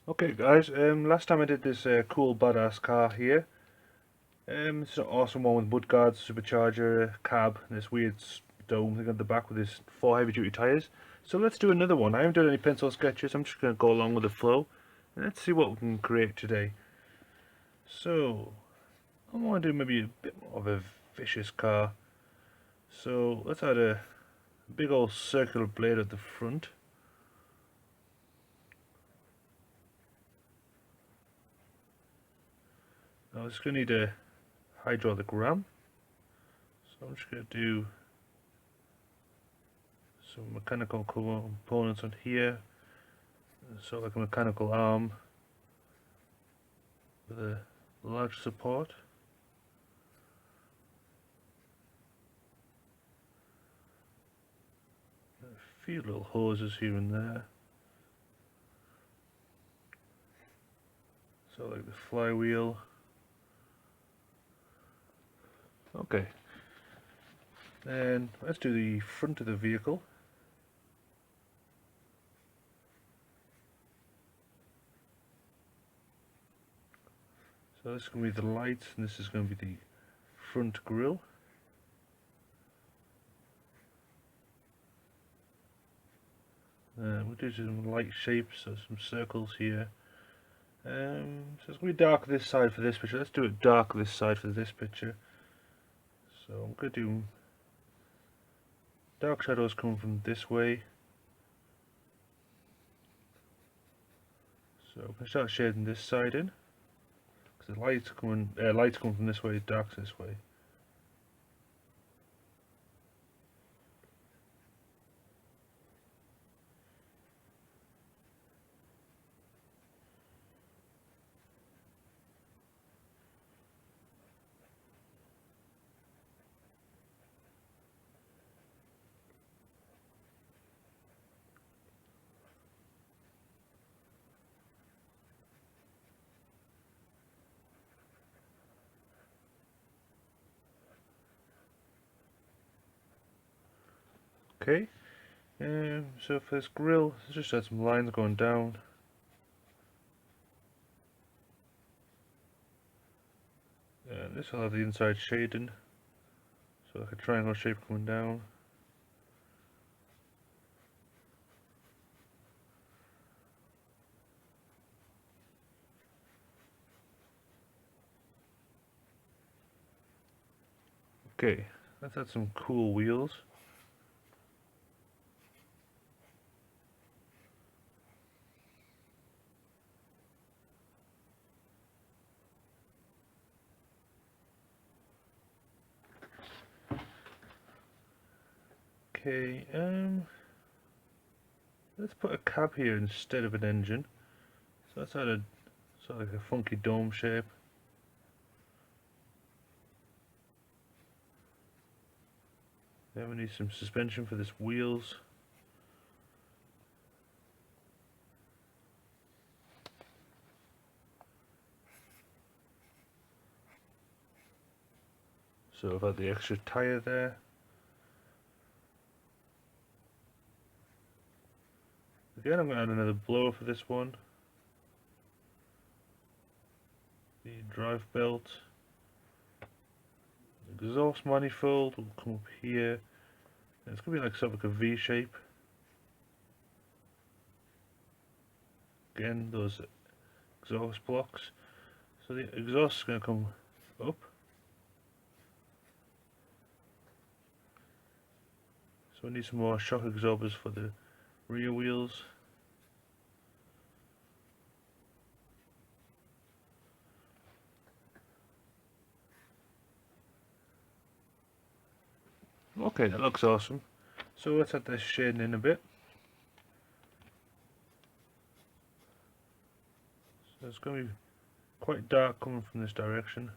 Okay guys, last time I did this cool badass car here. It's an awesome one with mudguards, supercharger, cab, and this weird dome thing at the back with his 4 heavy-duty tyres. So let's do another one. I haven't done any pencil sketches, I'm just going to go along with the flow. And let's see what we can create today. So, I want to do maybe a bit more of a vicious car. So let's add a big old circular blade at the front. Now it's going to need a hydraulic ram. So I'm just going to do some mechanical components on here. So like a mechanical arm with a large support. A few little hoses here and there. So like the flywheel. Okay. Then let's do the front of the vehicle. So this is going to be the lights and this is going to be the front grille. We'll do some light shapes, so some circles here. So it's going to be dark this side for this picture. Let's do it dark this side for this picture. So I'm going to do dark shadows coming from this way. So I'm going to start shading this side in. Because the lights coming from this way, dark's this way. Okay, so for this grill, let's just add some lines going down. And this will have the inside shading, so like a triangle shape coming down. Okay, let's add some cool wheels. Okay, let's put a cab here instead of an engine. So let's add a sort of like a funky dome shape. Then we need some suspension for this wheels. So I've had the extra tyre there. Again, I'm going to add another blower for this one. The drive belt. The exhaust manifold will come up here. And it's going to be like sort of like a V shape. Again, those exhaust blocks. So the exhaust is going to come up. So we need some more shock absorbers for the rear wheels. Okay, that looks awesome. So let's add this shading in a bit. So it's going to be quite dark coming from this direction.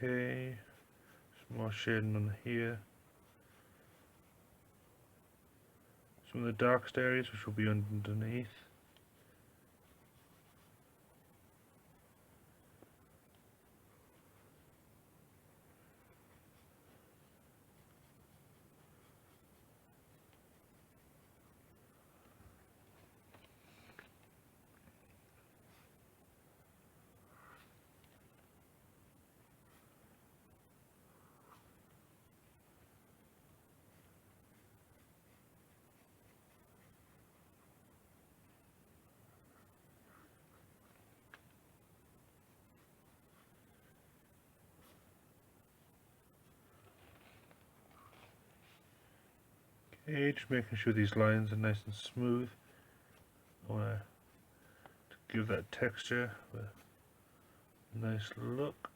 Okay, some more shading on here. Some of the darkest areas which will be underneath. Okay, just making sure these lines are nice and smooth. I want to give that texture a nice look.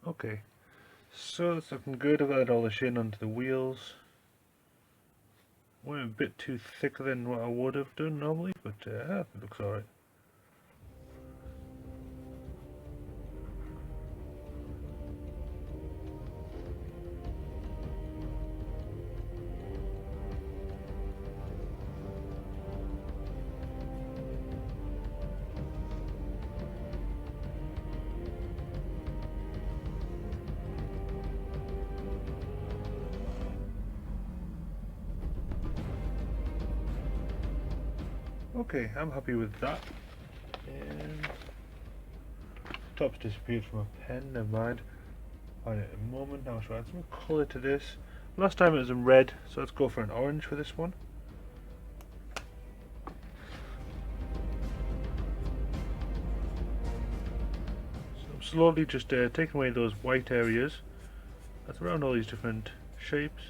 Okay, so it's looking good. I've added all the shading onto the wheels. Went a bit too thick than what I would have done normally, but it looks alright. Okay, I'm happy with that. And top's disappeared from my pen, never mind. Find it in a moment. Now I'll add some colour to this. Last time it was in red, so let's go for an orange for this one. So I'm slowly just taking away those white areas that's around all these different shapes.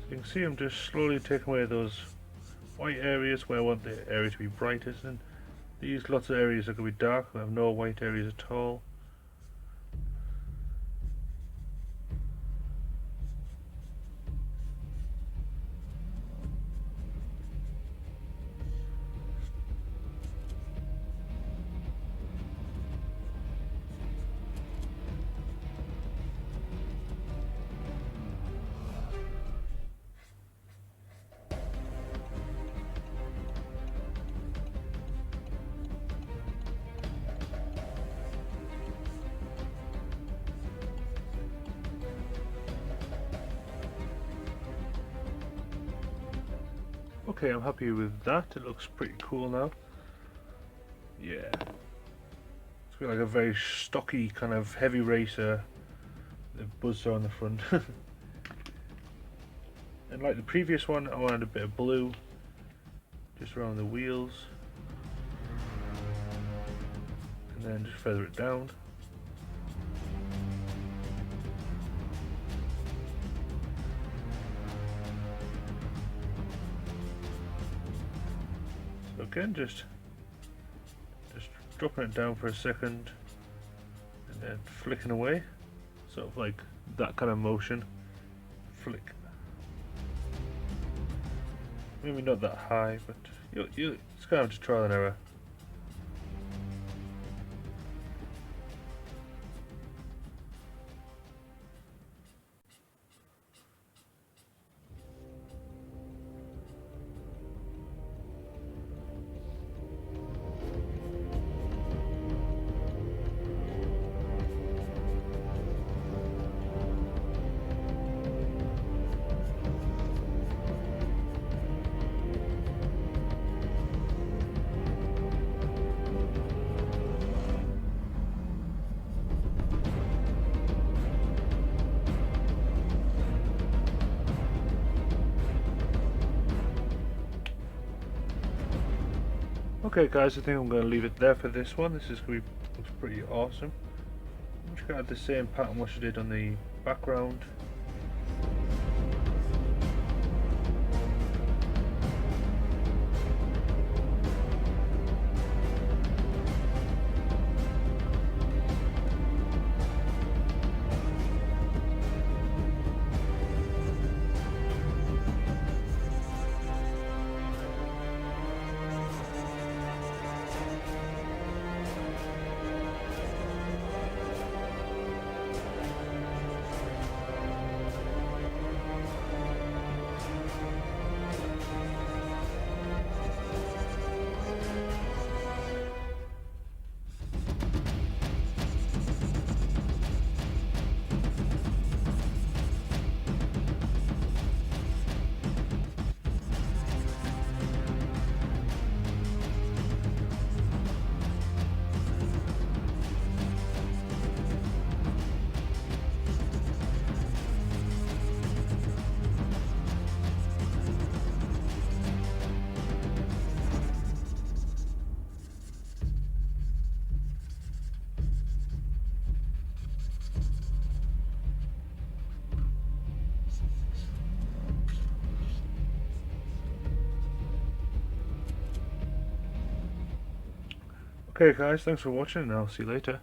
You can see I'm just slowly taking away those white areas where I want the area to be brightest, and these lots of areas are going to be dark. I have no white areas at all. Okay, I'm happy with that. It looks pretty cool now. Yeah. Let's feel like a very stocky kind of heavy racer. The buzzer on the front. And like the previous one, I wanted a bit of blue just around the wheels, and then just feather it down. So again, just dropping it down for a second, and then flicking away, sort of like that kind of motion. Flick. Maybe not that high, but it's kind of just trial and error. Okay guys, I think I'm going to leave it there for this one. This is going to be, looks pretty awesome. I'm just going to add the same pattern what I did on the background. Okay guys, thanks for watching and I'll see you later.